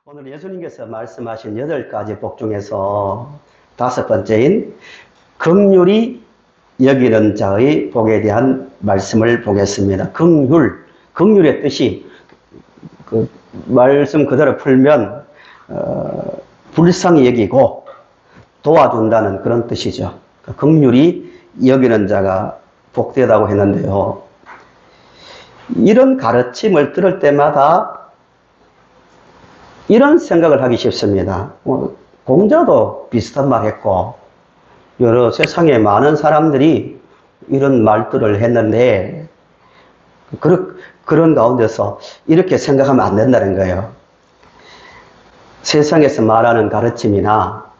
오늘 예수님께서 말씀하신 8가지 복 중에서 5번째인 긍휼히 여기는 자의 복에 대한 말씀을 보겠습니다. 긍휼의 뜻이 그 말씀 그대로 풀면 불쌍히 여기고 도와준다는 그런 뜻이죠. 긍휼히 여기는 자가 복되다고 했는데요. 이런 가르침을 들을 때마다 이런 생각을 하기 쉽습니다. 공자도 비슷한 말 했고 여러 세상에 많은 사람들이 이런 말들을 했는데 그런 가운데서 이렇게 생각하면 안 된다는 거예요. 세상에서 말하는 가르침이나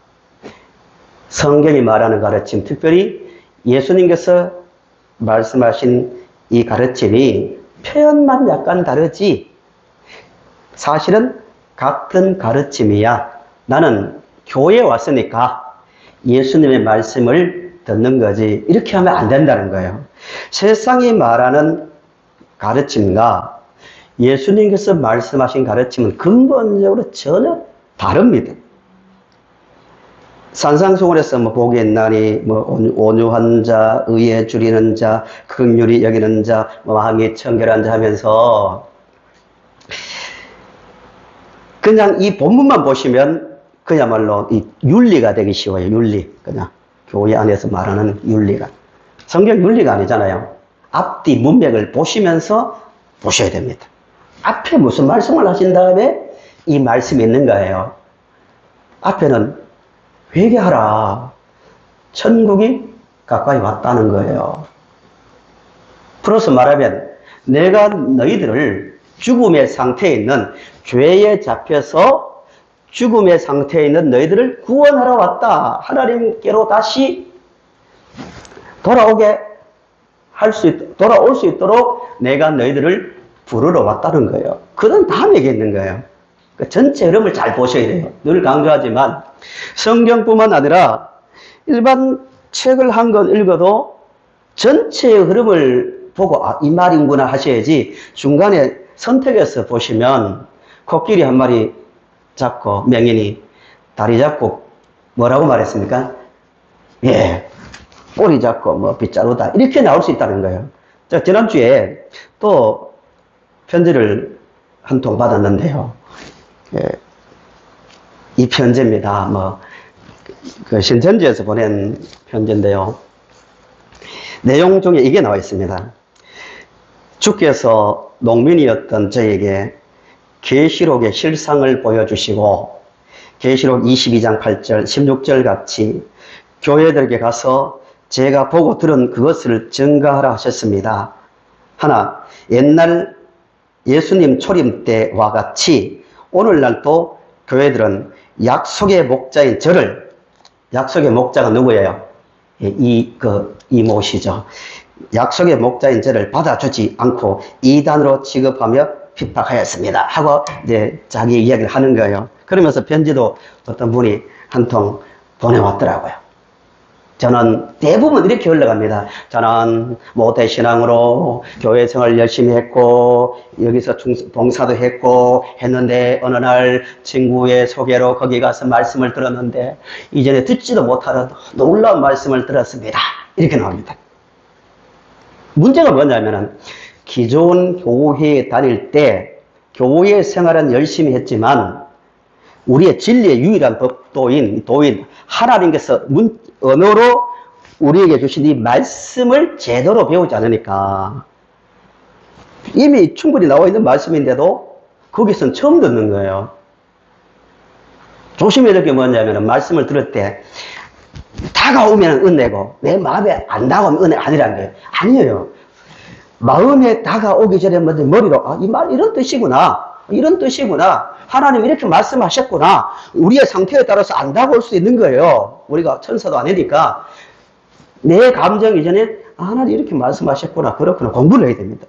성경이 말하는 가르침, 특별히 예수님께서 말씀하신 이 가르침이 표현만 약간 다르지 사실은 같은 가르침이야. 나는 교회에 왔으니까 예수님의 말씀을 듣는 거지. 이렇게 하면 안 된다는 거예요. 세상이 말하는 가르침과 예수님께서 말씀하신 가르침은 근본적으로 전혀 다릅니다. 산상수훈에서 복이 있나니 온유한 자, 의에 줄이는 자, 긍휼히 여기는 자, 마음이 청결한 자 하면서 그냥 이 본문만 보시면 그야말로 이 윤리가 되기 쉬워요. 윤리. 그냥 교회 안에서 말하는 윤리가. 성경 윤리가 아니잖아요. 앞뒤 문맥을 보시면서 보셔야 됩니다. 앞에 무슨 말씀을 하신 다음에 이 말씀이 있는 거예요. 앞에는 회개하라. 천국이 가까이 왔다는 거예요. 풀어서 말하면 내가 너희들을 죽음의 상태에 있는 죄에 잡혀서 죽음의 상태에 있는 너희들을 구원하러 왔다. 하나님께로 다시 돌아올 수 있도록 내가 너희들을 부르러 왔다는 거예요. 그건 다음 얘기했는 거예요. 그 전체 흐름을 잘 보셔야 돼요. 늘 강조하지만 성경뿐만 아니라 일반 책을 한 권 읽어도 전체의 흐름을 보고 이 말인구나 하셔야지 중간에 선택해서 보시면 코끼리 한 마리 잡고 맹인이 다리 잡고 뭐라고 말했습니까? 예, 꼬리 잡고 빗자루다 이렇게 나올 수 있다는 거예요. 자, 지난주에 또 편지를 한 통 받았는데요. 예, 이 편지입니다. 그 신천지에서 보낸 편지인데요. 내용 중에 이게 나와 있습니다. 주께서 농민이었던 저에게 계시록의 실상을 보여주시고 계시록 22장 8절 16절 같이 교회들에게 가서 제가 보고 들은 그것을 증거하라 하셨습니다. 하나, 옛날 예수님 초림 때와 같이 오늘날 또 교회들은 약속의 목자인 저를, 약속의 목자가 누구예요? 이모시죠. 약속의 목자인 저를 받아주지 않고 이단으로 취급하며 핍박하였습니다. 하고 이제 자기 이야기를 하는 거예요. 그러면서 편지도 어떤 분이 한 통 보내왔더라고요. 저는 대부분 이렇게 흘러갑니다. 저는 모태신앙으로 교회 생활 열심히 했고 여기서 봉사도 했는데 어느 날 친구의 소개로 거기 가서 말씀을 들었는데 이전에 듣지도 못하던 놀라운 말씀을 들었습니다. 이렇게 나옵니다. 문제가 뭐냐면은 기존 교회에 다닐 때 교회 생활은 열심히 했지만 우리의 진리의 유일한 법도인 하나님께서 언어로 우리에게 주신 이 말씀을 제대로 배우지 않으니까 이미 충분히 나와 있는 말씀인데도 거기서는 처음 듣는 거예요. 조심해야 될 게 뭐냐면 말씀을 들을 때 다가오면 은혜고 내 마음에 안 다가오면 은혜 아니라는 거예요. 아니에요. 마음에 다가오기 전에 먼저 머리로 이 말 이런 뜻이구나. 이런 뜻이구나. 하나님 이렇게 말씀하셨구나. 우리의 상태에 따라서 안 다가올 수 있는 거예요. 우리가 천사도 아니니까 내 감정 이전에 하나님 이렇게 말씀하셨구나. 그렇구나. 공부를 해야 됩니다.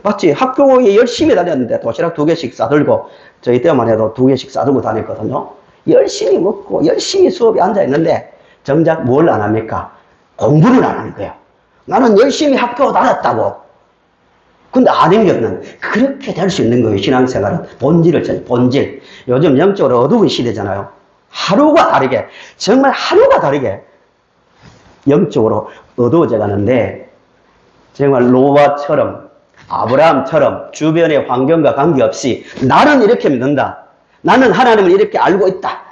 마치 학교에 열심히 다녔는데 도시락 2개씩 싸들고 저희 때만 해도 2개씩 싸들고 다녔거든요. 열심히 먹고 열심히 수업에 앉아있는데 정작 뭘 안 합니까? 공부를 안 하는 거예요. 나는 열심히 학교 다녔다고. 근데 아닌 것은 그렇게 될 수 있는 거예요. 신앙생활은 본질을 찾는 본질. 요즘 영적으로 어두운 시대잖아요. 하루가 다르게, 정말 하루가 다르게 영적으로 어두워져 가는데, 정말 노아처럼, 아브라함처럼 주변의 환경과 관계없이 나는 이렇게 믿는다, 나는 하나님을 이렇게 알고 있다,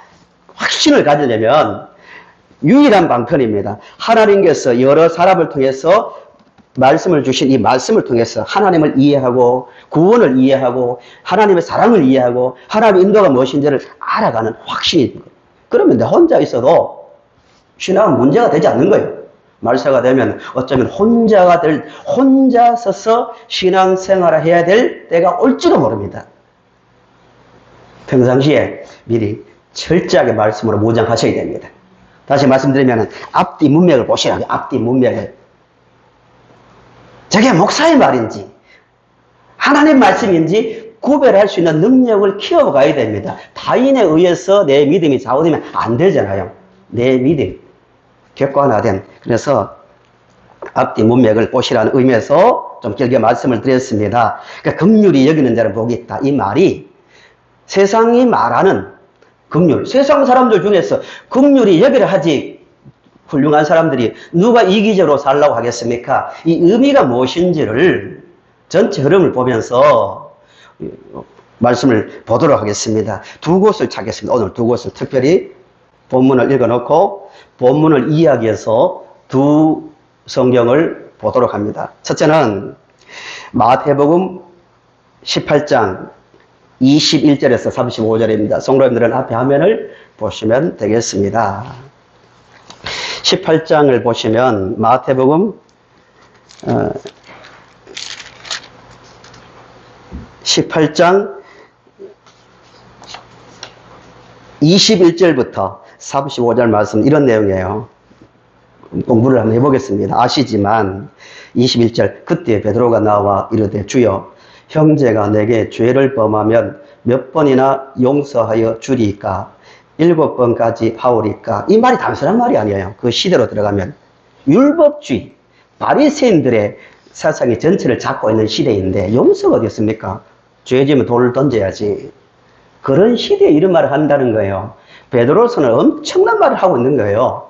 확신을 가지려면 유일한 방편입니다. 하나님께서 여러 사람을 통해서 말씀을 주신 이 말씀을 통해서 하나님을 이해하고 구원을 이해하고 하나님의 사랑을 이해하고 하나님의 인도가 무엇인지를 알아가는 확신이 있는 거예요. 그러면 내 혼자 있어도 신앙은 문제가 되지 않는 거예요. 말세가 되면 어쩌면 혼자 서서 신앙생활을 해야 될 때가 올지도 모릅니다. 평상시에 미리 철저하게 말씀으로 무장하셔야 됩니다. 다시 말씀드리면 앞뒤 문맥을 보시라고요. 앞뒤 문맥을. 저게 목사의 말인지 하나님 말씀인지 구별할 수 있는 능력을 키워가야 됩니다. 타인에 의해서 내 믿음이 좌우되면 안 되잖아요. 내 믿음 객관화된. 그래서 앞뒤 문맥을 보시라는 의미에서 좀 길게 말씀을 드렸습니다. 그러니까 긍휼히 여기는 자는 복이 있다. 이 말이 세상이 말하는 긍휼, 세상 사람들 중에서 긍휼히 여기를 하지 훌륭한 사람들이 누가 이기적으로 살라고 하겠습니까? 이 의미가 무엇인지를 전체 흐름을 보면서 말씀을 보도록 하겠습니다. 두 곳을 찾겠습니다. 오늘 두 곳을 특별히 본문을 읽어놓고 본문을 이야기해서 두 성경을 보도록 합니다. 첫째는 마태복음 18장 21절에서 35절입니다. 성도님들은 앞에 화면을 보시면 되겠습니다. 18장을 보시면 마태복음 18장 21절부터 35절 말씀 이런 내용이에요. 공부를 한번 해보겠습니다. 아시지만 21절 그때 베드로가 나와 이르되 주여 형제가 내게 죄를 범하면 몇 번이나 용서하여 주리까 7번까지 하오리까. 이 말이 단순한 말이 아니에요. 그 시대로 들어가면 율법주의 바리새인들의 사상이 전체를 잡고 있는 시대인데 용서가 어디 있습니까? 죄 지으면 돌을 던져야지. 그런 시대에 이런 말을 한다는 거예요. 베드로서는 엄청난 말을 하고 있는 거예요.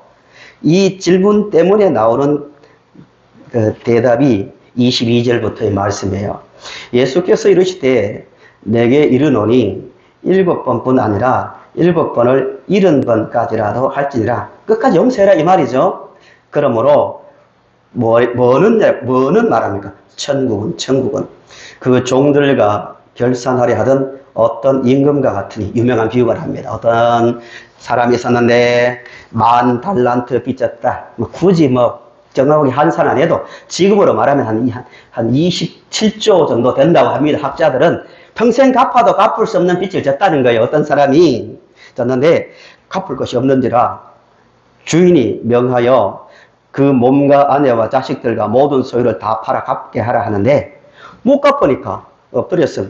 이 질문 때문에 나오는 그 대답이 22절부터의 말씀이에요. 예수께서 이르시되 내게 이르노니 7번뿐 아니라 7번을 70번까지라도 할지니라. 끝까지 용서해라 이 말이죠. 그러므로 뭐는 말합니까? 천국은 그 종들과 결산하려 하던 어떤 임금과 같으니 유명한 비유가 합니다. 어떤 사람이 있었는데 10,000달란트 빚졌다. 굳이 정확하게 환산 안 해도 지금으로 말하면 한 27조 정도 된다고 합니다. 학자들은 평생 갚아도 갚을 수 없는 빚을 졌다는 거예요. 어떤 사람이 졌는데 갚을 것이 없는지라 주인이 명하여 그 몸과 아내와 자식들과 모든 소유를 다 팔아 갚게 하라 하는데 못 갚으니까 엎드려서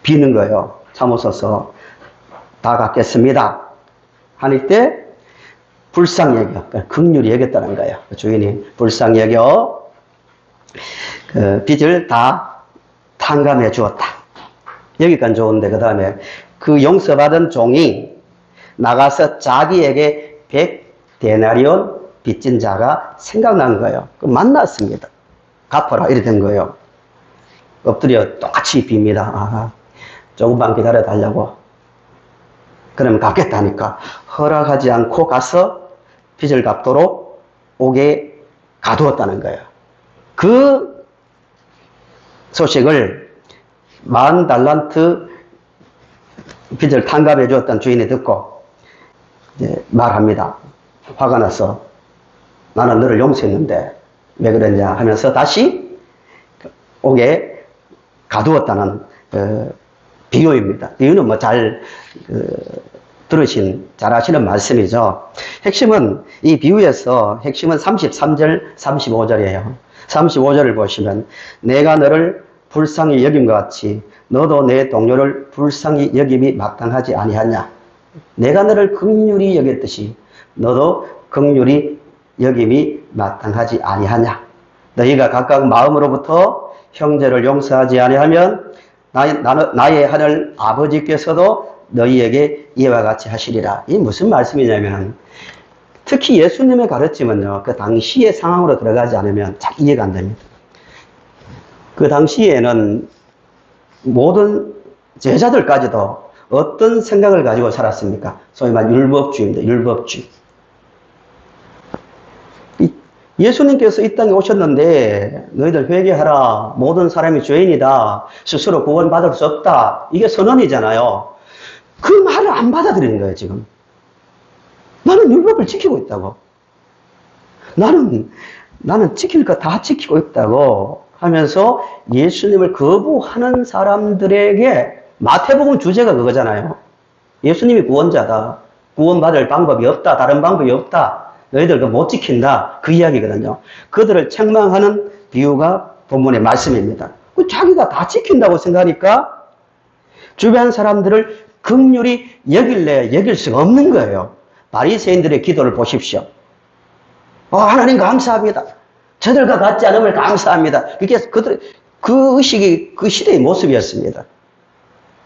비는 거예요. 참으소서 다 갚겠습니다 하닐 때 불쌍히 여겨, 긍휼히 여겼다는 거예요. 주인이 불쌍히 여겨 그 빚을 다 탕감해 주었다. 여기까지 좋은데 그 다음에 그 용서받은 종이 나가서 자기에게 100데나리온 빚진 자가 생각난 거예요. 만났습니다. 갚아라 이래 된 거예요. 엎드려 똑같이 빕니다. 조금만 기다려 달라고. 그러면 갚겠다니까 허락하지 않고 가서 빚을 갚도록 옥에 가두었다는 거예요. 그 소식을 10,000달란트 빚을 탕감해 주었던 주인이 듣고 이제 말합니다. 화가 나서 나는 너를 용서했는데 왜 그랬냐 하면서 다시 옥에 가두었다는 비유입니다. 비유는 잘 잘 아시는 말씀이죠. 핵심은 이 비유에서 핵심은 33절, 35절이에요. 35절을 보시면 내가 너를 불쌍히 여김과 같이 너도 내 동료를 불쌍히 여김이 마땅하지 아니하냐. 내가 너를 긍휼히 여겼듯이 너도 긍휼히 여김이 마땅하지 아니하냐. 너희가 각각 마음으로부터 형제를 용서하지 아니하면 나의 하늘 아버지께서도 너희에게 이와 같이 하시리라. 이 무슨 말씀이냐면, 특히 예수님의 가르침은요, 그 당시의 상황으로 들어가지 않으면 잘 이해가 안 됩니다. 그 당시에는 모든 제자들까지도 어떤 생각을 가지고 살았습니까? 소위 말하는 율법주의입니다. 율법주의. 예수님께서 이 땅에 오셨는데 너희들 회개하라. 모든 사람이 죄인이다. 스스로 구원받을 수 없다. 이게 선언이잖아요. 그 말을 안 받아들이는 거예요, 지금. 나는 율법을 지키고 있다고. 나는 지킬 거 다 지키고 있다고 하면서 예수님을 거부하는 사람들에게, 마태복음 주제가 그거잖아요. 예수님이 구원자다. 구원받을 방법이 없다. 다른 방법이 없다. 너희들 그거 못 지킨다. 그 이야기거든요. 그들을 책망하는 비유가 본문의 말씀입니다. 자기가 다 지킨다고 생각하니까 주변 사람들을 긍휼히 여길래 여길 수가 없는 거예요. 바리새인들의 기도를 보십시오. 하나님 감사합니다. 저들과 같지 않음을 감사합니다. 이게 그 의식이 그 시대의 모습이었습니다.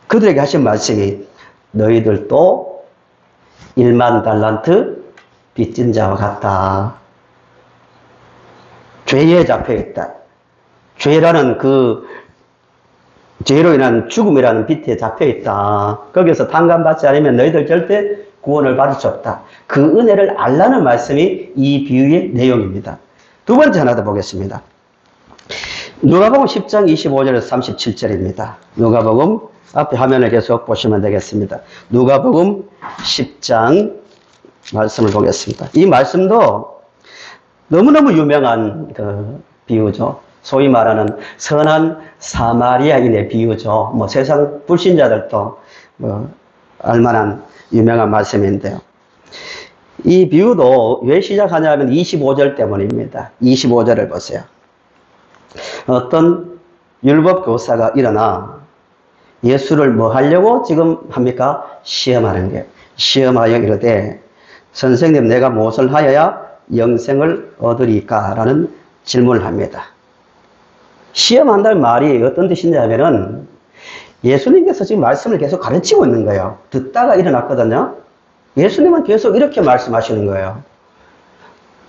그들에게 하신 말씀이 너희들도 1만 달란트 빚진 자와 같다. 죄에 잡혀있다. 죄라는 죄로 인한 죽음이라는 빚에 잡혀있다. 거기서 탕감받지 않으면 너희들 절대 구원을 받을 수 없다. 그 은혜를 알라는 말씀이 이 비유의 내용입니다. 두 번째 하나 더 보겠습니다. 누가복음 10장 25절에서 37절입니다. 누가복음 앞에 화면을 계속 보시면 되겠습니다. 누가복음 10장 말씀을 보겠습니다. 이 말씀도 너무너무 유명한 그 비유죠. 소위 말하는 선한 사마리아인의 비유죠. 세상 불신자들도 알만한 유명한 말씀인데요. 이 비유도 왜 시작하냐면 25절 때문입니다. 25절을 보세요. 어떤 율법 교사가 일어나 예수를 뭐 하려고 지금 합니까? 시험하는 게. 시험하여 이르되 선생님, 내가 무엇을 하여야 영생을 얻으리까? 라는 질문을 합니다. 시험한다는 말이 어떤 뜻이냐면은 예수님께서 지금 말씀을 계속 가르치고 있는 거예요. 듣다가 일어났거든요. 예수님은 계속 이렇게 말씀하시는 거예요.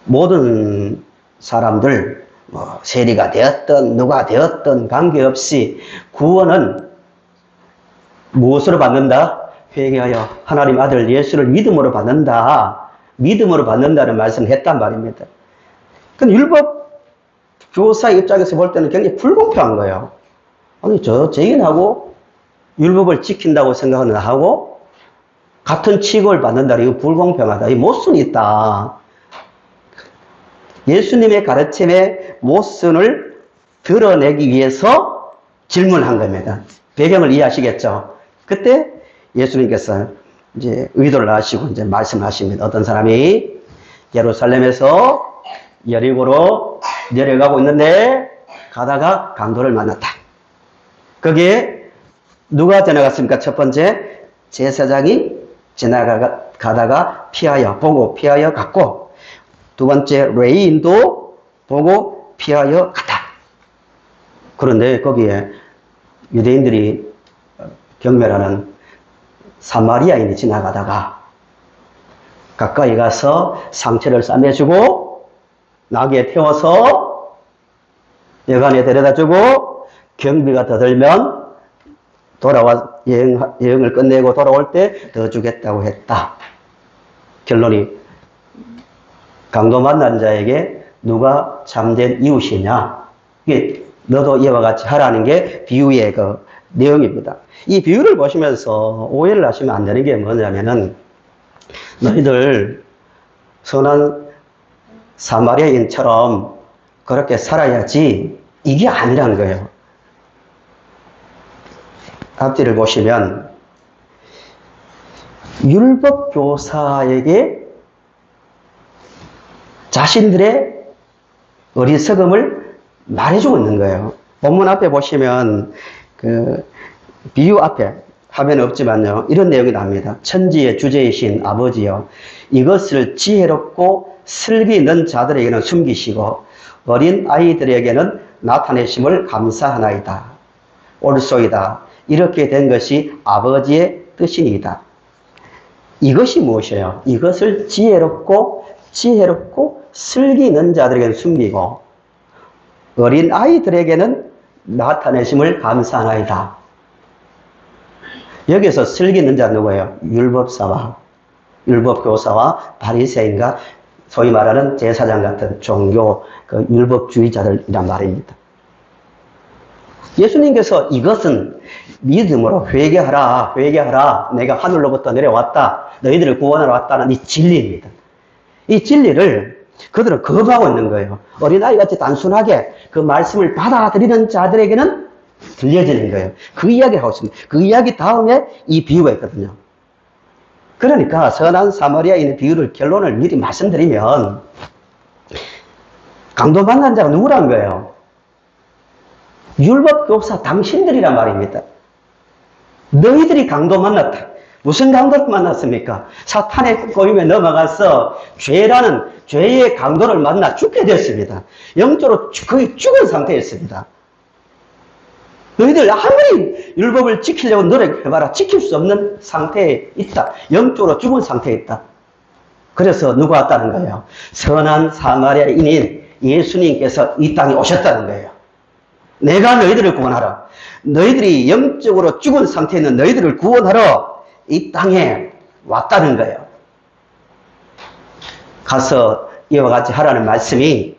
모든 사람들, 세리가 되었든 누가 되었든 관계없이 구원은 무엇으로 받는다? 회개하여 하나님 아들 예수를 믿음으로 받는다. 믿음으로 받는다는 말씀을 했단 말입니다. 근데 율법 교사 입장에서 볼 때는 굉장히 불공평한 거예요. 아니, 저 죄인하고 율법을 지킨다고 생각하는 나하고 같은 취급을 받는다. 이거 불공평하다. 이 모순이 있다. 예수님의 가르침의 모순을 드러내기 위해서 질문한 겁니다. 배경을 이해하시겠죠? 그때 예수님께서 이제 의도를 하시고 이제 말씀하십니다. 어떤 사람이 예루살렘에서 여리고로 내려가고 있는데 가다가 강도를 만났다. 거기에 누가 지나갔습니까? 첫 번째, 제사장이 지나가다가 보고 피하여 갔고, 두 번째, 레위인도 보고 피하여 갔다. 그런데 거기에 유대인들이 경멸하는 사마리아인이 지나가다가 가까이 가서 상처를 싸매주고 나귀에 태워서 여관에 데려다주고 경비가 더 들면 여행을 끝내고 돌아올 때 더 주겠다고 했다. 결론이 강도 만난 자에게 누가 참된 이웃이냐. 이게 너도 이와 같이 하라는 게 비유의 그 내용입니다. 이 비유를 보시면서 오해를 하시면 안 되는 게 뭐냐면은 너희들 선한 사마리아인처럼 그렇게 살아야지 이게 아니란 거예요. 앞뒤를 보시면 율법 교사에게 자신들의 어리석음을 말해주고 있는 거예요. 본문 앞에 보시면 그 비유 앞에 화면에 없지만요, 이런 내용이 나옵니다. 천지의 주제이신 아버지여, 이것을 지혜롭고 슬기 있는 자들에게는 숨기시고 어린 아이들에게는 나타내심을 감사하나이다. 옳소이다. 이렇게 된 것이 아버지의 뜻이니이다. 이것이 무엇이에요? 이것을 지혜롭고 슬기 있는 자들에게는 숨기고 어린 아이들에게는 나타내심을 감사하나이다. 여기서 슬기 있는 자는 누구예요? 율법교사와 바리새인과 소위 말하는 제사장 같은 종교 율법주의자들이란 말입니다. 예수님께서 이것은 믿음으로 회개하라. 내가 하늘로부터 내려왔다. 너희들을 구원하러 왔다는 이 진리입니다. 이 진리를 그들은 거부하고 있는 거예요. 어린아이같이 단순하게 그 말씀을 받아들이는 자들에게는 들려지는 거예요. 그 이야기를 하고 있습니다. 그 이야기 다음에 이 비유가 있거든요. 그러니까 선한 사마리아인의 비유를 결론을 미리 말씀드리면 강도 만난 자가 누구란 거예요? 율법교사 당신들이란 말입니다. 너희들이 강도 만났다. 무슨 강도를 만났습니까? 사탄의 꼬임에 넘어가서 죄의 강도를 만나 죽게 됐습니다. 영적으로 거의 죽은 상태였습니다. 너희들 아무리 율법을 지키려고 노력해봐라. 지킬 수 없는 상태에 있다. 영적으로 죽은 상태에 있다. 그래서 누가 왔다는 거예요? 선한 사마리아인인 예수님께서 이 땅에 오셨다는 거예요. 내가 너희들을 구원하라. 너희들이 영적으로 죽은 상태에 있는 너희들을 구원하러 이 땅에 왔다는 거예요. 가서 이와 같이 하라는 말씀이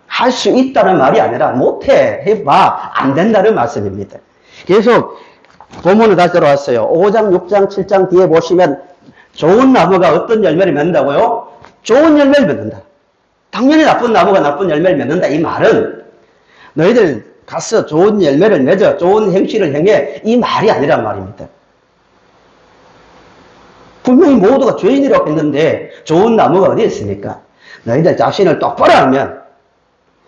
할 수 있다는 말이 아니라 못해, 해봐, 안 된다는 말씀입니다. 계속 본문을 다시 들어왔어요. 5장, 6장, 7장 뒤에 보시면 좋은 나무가 어떤 열매를 맺는다고요? 좋은 열매를 맺는다. 당연히 나쁜 나무가 나쁜 열매를 맺는다. 이 말은 너희들 가서 좋은 열매를 맺어, 좋은 행실을 행해, 이 말이 아니란 말입니다. 분명히 모두가 죄인이라고 했는데 좋은 나무가 어디 있습니까? 너희들 자신을 똑바로 하면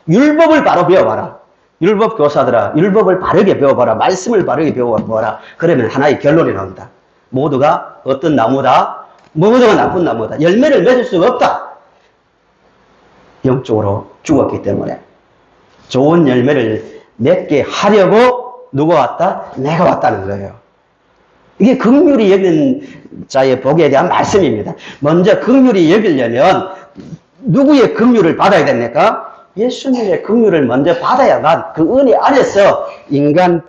율법을 바로 배워봐라. 율법 교사들아, 율법을 바르게 배워봐라. 말씀을 바르게 배워봐라. 그러면 하나의 결론이 나온다. 모두가 어떤 나무다? 모두가 나쁜 나무다. 열매를 맺을 수가 없다. 영적으로 죽었기 때문에. 좋은 열매를 맺게 하려고 누가 왔다? 내가 왔다는 거예요. 이게 긍휼히 여기는 자의 복에 대한 말씀입니다. 먼저 긍휼히 여기려면 누구의 긍휼을 받아야 됩니까? 예수님의 긍휼을 먼저 받아야만 그 은혜 안에서 인간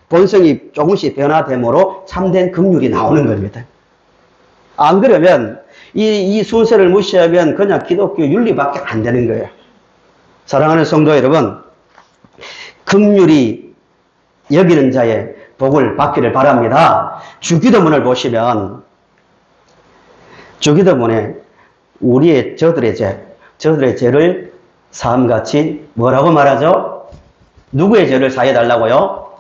본성이 조금씩 변화됨으로 참된 긍휼이 나오는 겁니다. 안 그러면 이 순서를 무시하면 그냥 기독교 윤리밖에 안 되는 거예요. 사랑하는 성도 여러분, 긍휼히 여기는 자의 복을 받기를 바랍니다. 주기도문을 보시면 주기도문에 우리의 저들의 죄를 사함같이 뭐라고 말하죠? 누구의 죄를 사해달라고요?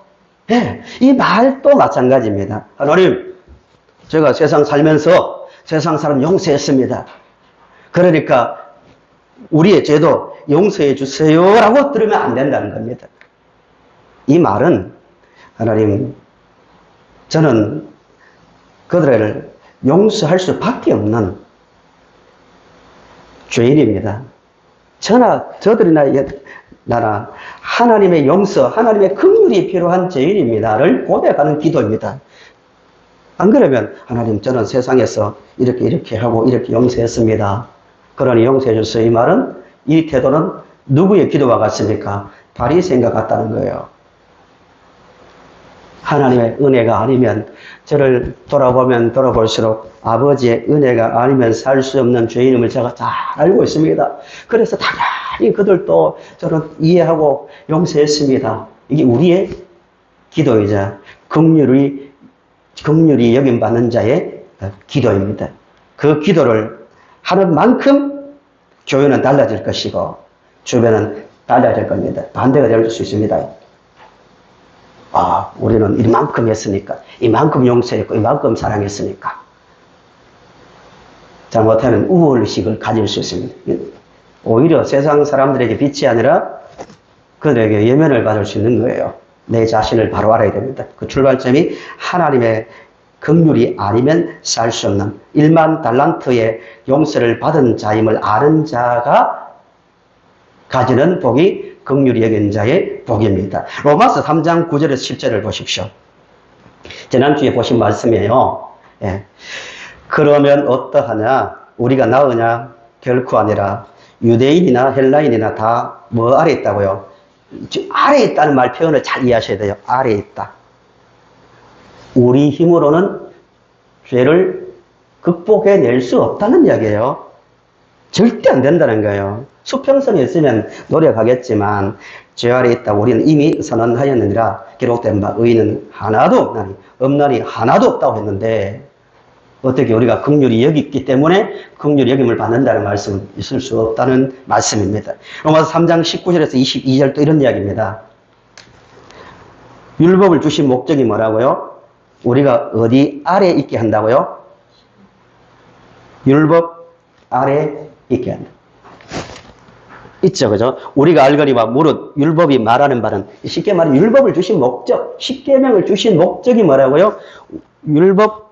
네, 이 말도 마찬가지입니다. 하나님, 제가 세상 살면서 세상 사람 용서했습니다. 그러니까 우리의 죄도 용서해 주세요라고 들으면 안 된다는 겁니다. 이 말은 하나님, 저는 그들을 용서할 수밖에 없는 죄인입니다. 저들이나 나나 하나님의 용서, 하나님의 긍휼이 필요한 죄인입니다를 고백하는 기도입니다. 안 그러면 하나님, 저는 세상에서 이렇게 하고 이렇게 용서했습니다. 그러니 용서해 주세요. 이 말은, 이 태도는 누구의 기도와 같습니까? 바리새인과 같다는 거예요. 하나님의 은혜가 아니면, 저를 돌아보면 돌아볼수록 아버지의 은혜가 아니면 살 수 없는 죄인임을 제가 잘 알고 있습니다. 그래서 당연히 그들도 저는 이해하고 용서했습니다. 이게 우리의 기도이자 긍휼히 여김받는 자의 기도입니다. 그 기도를 하는 만큼 교회는 달라질 것이고 주변은 달라질 겁니다. 반대가 될 수 있습니다. 아, 우리는 이만큼 했으니까, 이만큼 용서했고, 이만큼 사랑했으니까. 잘못하면 우월의식을 가질 수 있습니다. 오히려 세상 사람들에게 빛이 아니라 그들에게 예면을 받을 수 있는 거예요. 내 자신을 바로 알아야 됩니다. 그 출발점이 하나님의 긍휼이 아니면 살 수 없는 1만 달란트의 용서를 받은 자임을 아는 자가 가지는 복이 긍휼히 여긴 자의 복입니다. 로마서 3장 9절에서 10절을 보십시오. 지난주에 보신 말씀이에요. 예. 그러면 어떠하냐? 우리가 나으냐? 결코 아니라 유대인이나 헬라인이나 다 뭐 아래 있다고요? 아래 있다는 말 표현을 잘 이해하셔야 돼요. 아래 있다. 우리 힘으로는 죄를 극복해낼 수 없다는 이야기예요. 절대 안 된다는 거예요. 수평선이 있으면 노력하겠지만 죄 아래 있다. 우리는 이미 선언하였느니라 기록된 바 의인은 하나도 없나니 하나도 없다고 했는데 어떻게 우리가 긍휼히 여기기 때문에 긍휼히 여김을 받는다는 말씀은 있을 수 없다는 말씀입니다. 로마서 3장 19절에서 22절 또 이런 이야기입니다. 율법을 주신 목적이 뭐라고요? 우리가 어디 아래 있게 한다고요? 율법 아래 있게 한다. 있죠, 그죠? 우리가 알거니와 무릇 율법이 말하는 바는 쉽게 말하면 율법을 주신 목적, 십계명을 주신 목적이 뭐라고요? 율법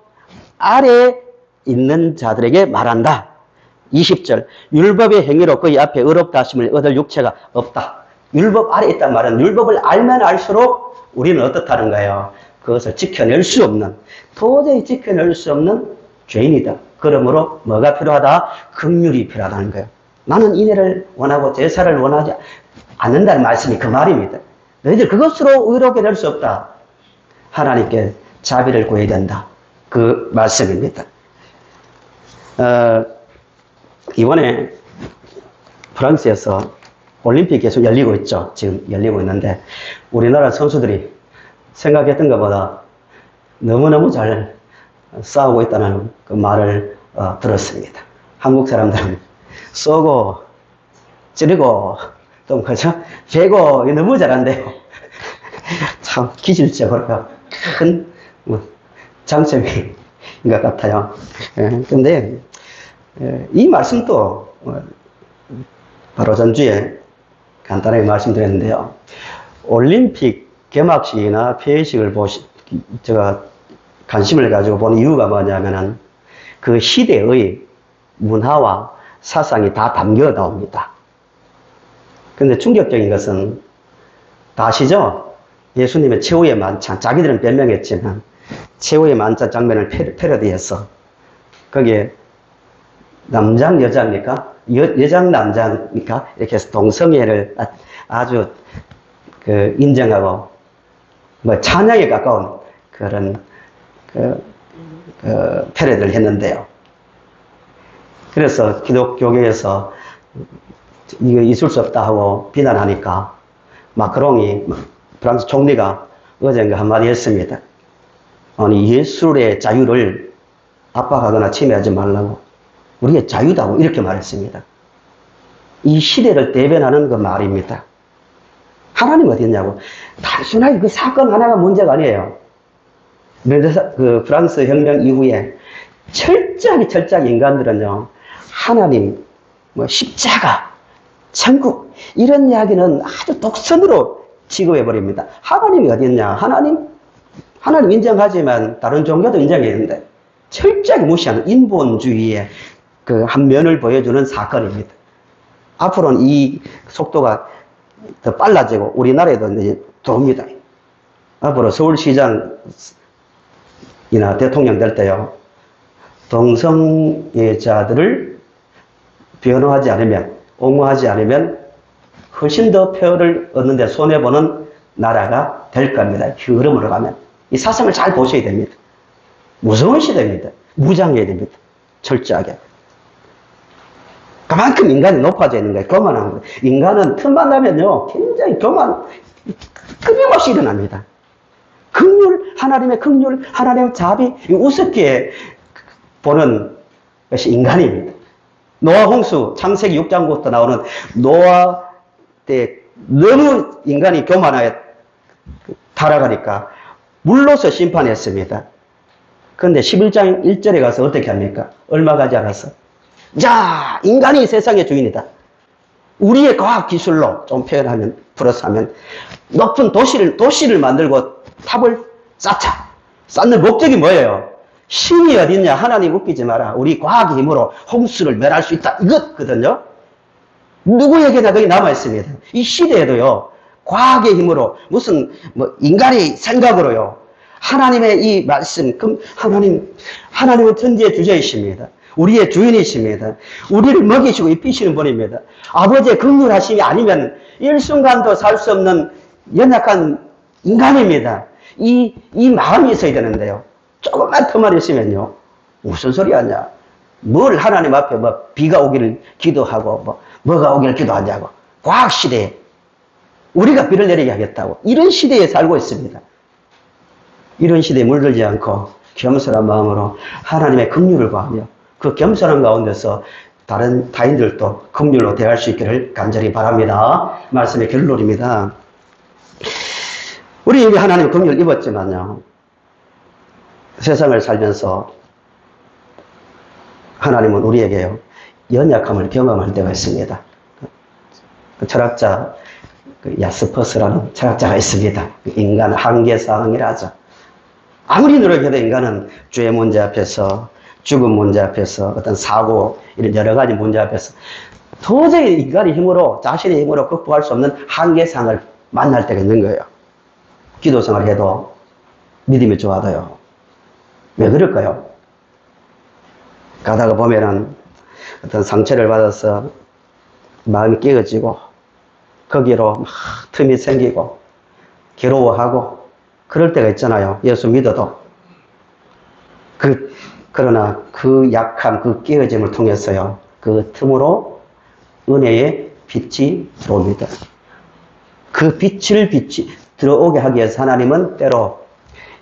아래에 있는 자들에게 말한다. 20절 율법의 행위로 그의 앞에 의롭다 하심을 얻을 육체가 없다. 율법 아래에 있단 말은 율법을 알면 알수록 우리는 어떻다는 거예요? 그것을 지켜낼 수 없는, 도저히 지켜낼 수 없는 죄인이다. 그러므로 뭐가 필요하다? 긍휼이 필요하다는 거예요. 나는 인애를 원하고 제사를 원하지 않는다는 말씀이 그 말입니다. 너희들 그것으로 의롭게 될 수 없다. 하나님께 자비를 구해야 된다. 그 말씀입니다. 이번에 프랑스에서 올림픽이 계속 열리고 있죠. 지금 열리고 있는데 우리나라 선수들이 생각했던 것보다 너무너무 잘 싸우고 있다는 그 말을 들었습니다. 한국 사람들은 쏘고 찌르고 또 그죠? 죄고 너무 잘한대요. 참 기질적으로 큰 장점인 것 같아요. 근데 이 말씀도 바로 전주에 간단하게 말씀드렸는데요. 올림픽 개막식이나 폐회식을 제가 관심을 가지고 보는 이유가 뭐냐면은 그 시대의 문화와 사상이 다 담겨 나옵니다. 근데 충격적인 것은 다 아시죠? 예수님의 최후의 만찬, 자기들은 변명했지만 최후의 만찬 장면을 패러디해서 거기에 남장 여자입니까? 여장 남자입니까? 이렇게 해서 동성애를 아주 인정하고 뭐 찬양에 가까운 그런 패러디를 했는데요. 그래서 기독교계에서 이거 있을 수 없다 하고 비난하니까 마크롱이 프랑스 총리가 어젠가 한마디 했습니다. 아니 예술의 자유를 압박하거나 침해하지 말라고 우리의 자유다고 이렇게 말했습니다. 이 시대를 대변하는 그 말입니다. 하나님 어디 있냐고. 단순하게 그 사건 하나가 문제가 아니에요. 그 프랑스 혁명 이후에 철저하게 인간들은요, 하나님, 십자가, 천국, 이런 이야기는 아주 독선으로 취급해버립니다. 하나님이 어디 있냐? 하나님 인정하지만 다른 종교도 인정했는데 철저하게 무시하는 인본주의의 그 한 면을 보여주는 사건입니다. 앞으로는 이 속도가 더 빨라지고 우리나라에도 이제 들어옵니다. 앞으로 서울시장이나 대통령 될 때요, 동성애자들을 변호하지 않으면, 옹호하지 않으면 훨씬 더 표를 얻는 데 손해보는 나라가 될 겁니다. 흐름으로 가면. 이 사상을 잘 보셔야 됩니다. 무서운 시대입니다. 무장해야 됩니다. 철저하게. 그만큼 인간이 높아져 있는 거예요. 교만한 거예요. 인간은 틈만 나면요, 굉장히 끊임없이 일어납니다. 긍휼, 하나님의 긍휼, 하나님의 자비, 우습게 보는 것이 인간입니다. 노아 홍수, 창세기 6장부터 나오는 노아 때 너무 인간이 교만하게 타락하니까 물로서 심판했습니다. 그런데 11장 1절에 가서 어떻게 합니까? 얼마 가지 않았어. 자, 인간이 세상의 주인이다. 우리의 과학 기술로 좀 표현하면, 플러스 하면, 높은 도시를 만들고 탑을 쌓는 목적이 뭐예요? 신이 어딨냐? 하나님 웃기지 마라. 우리 과학의 힘으로 홍수를 멸할 수 있다. 이거거든요. 누구에게나 거기 남아있습니다. 이 시대에도요, 과학의 힘으로, 무슨, 인간의 생각으로요, 하나님의 이 말씀, 그럼 하나님은 천지의 주제이십니다. 우리의 주인이십니다. 우리를 먹이시고 입히시는 분입니다. 아버지의 긍휼하심이 아니면 일순간도 살 수 없는 연약한 인간입니다. 이 마음이 있어야 되는데요. 조금만 터만 있으면요. 무슨 소리 하냐. 뭘 하나님 앞에 비가 오기를 기도하고 뭐가 오기를 기도하냐고. 과학시대에 우리가 비를 내리게 하겠다고. 이런 시대에 살고 있습니다. 이런 시대에 물들지 않고 겸손한 마음으로 하나님의 긍휼을 구하며 그 겸손한 가운데서 다른 타인들도 긍휼로 대할 수 있기를 간절히 바랍니다. 말씀의 결론입니다. 우리 이미 하나님의 긍휼을 입었지만요. 세상을 살면서 하나님은 우리에게요. 연약함을 경험할 때가 있습니다. 그 철학자 야스퍼스라는 철학자가 있습니다. 인간 한계사항이라 하죠. 아무리 노력해도 인간은 죄의 문제 앞에서, 죽음 문제 앞에서, 어떤 사고, 이런 여러 가지 문제 앞에서 도저히 인간의 힘으로, 자신의 힘으로 극복할 수 없는 한계상을 만날 때가 있는 거예요. 기도생활을 해도 믿음이 좋아도요. 왜 그럴까요? 가다가 보면은 어떤 상처를 받아서 마음이 깨어지고 거기로 막 틈이 생기고 괴로워하고 그럴 때가 있잖아요. 예수 믿어도. 그러나 그 약함, 그 깨어짐을 통해서요. 그 틈으로 은혜의 빛이 들어옵니다. 그 빛이 들어오게 하기 위해서 하나님은 때로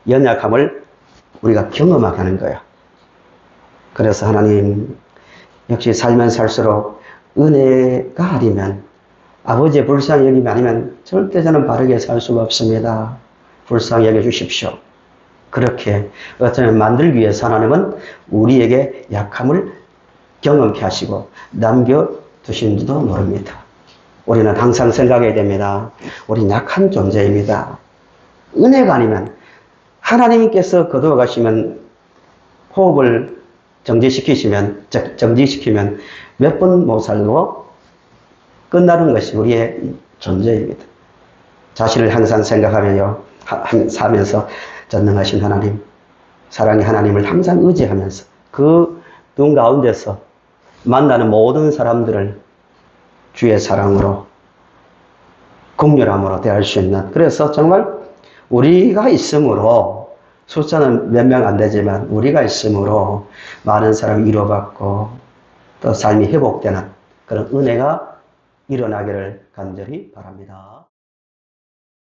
연약함을 우리가 경험하게 하는 거예요. 그래서 하나님 역시 살면 살수록 은혜가 아니면 아버지의 불쌍히 여김이 아니면 절대 저는 바르게 살 수가 없습니다. 불쌍히 여겨주십시오. 그렇게 어쩌면 만들기 위해서 하나님은 우리에게 약함을 경험케 하시고 남겨두신지도 모릅니다. 우리는 항상 생각해야 됩니다. 우리는 약한 존재입니다. 은혜가 아니면 하나님께서 거두어가시면 호흡을 정지시키면 몇 번 못 살고 끝나는 것이 우리의 존재입니다. 자신을 항상 생각하면요. 살면서 전능하신 하나님, 사랑의 하나님을 항상 의지하면서 그 눈 가운데서 만나는 모든 사람들을 주의 사랑으로 긍휼함으로 대할 수 있는, 그래서 정말 우리가 있으므로 숫자는 몇 명 안 되지만 우리가 있으므로 많은 사람이 위로받고 또 삶이 회복되는 그런 은혜가 일어나기를 간절히 바랍니다.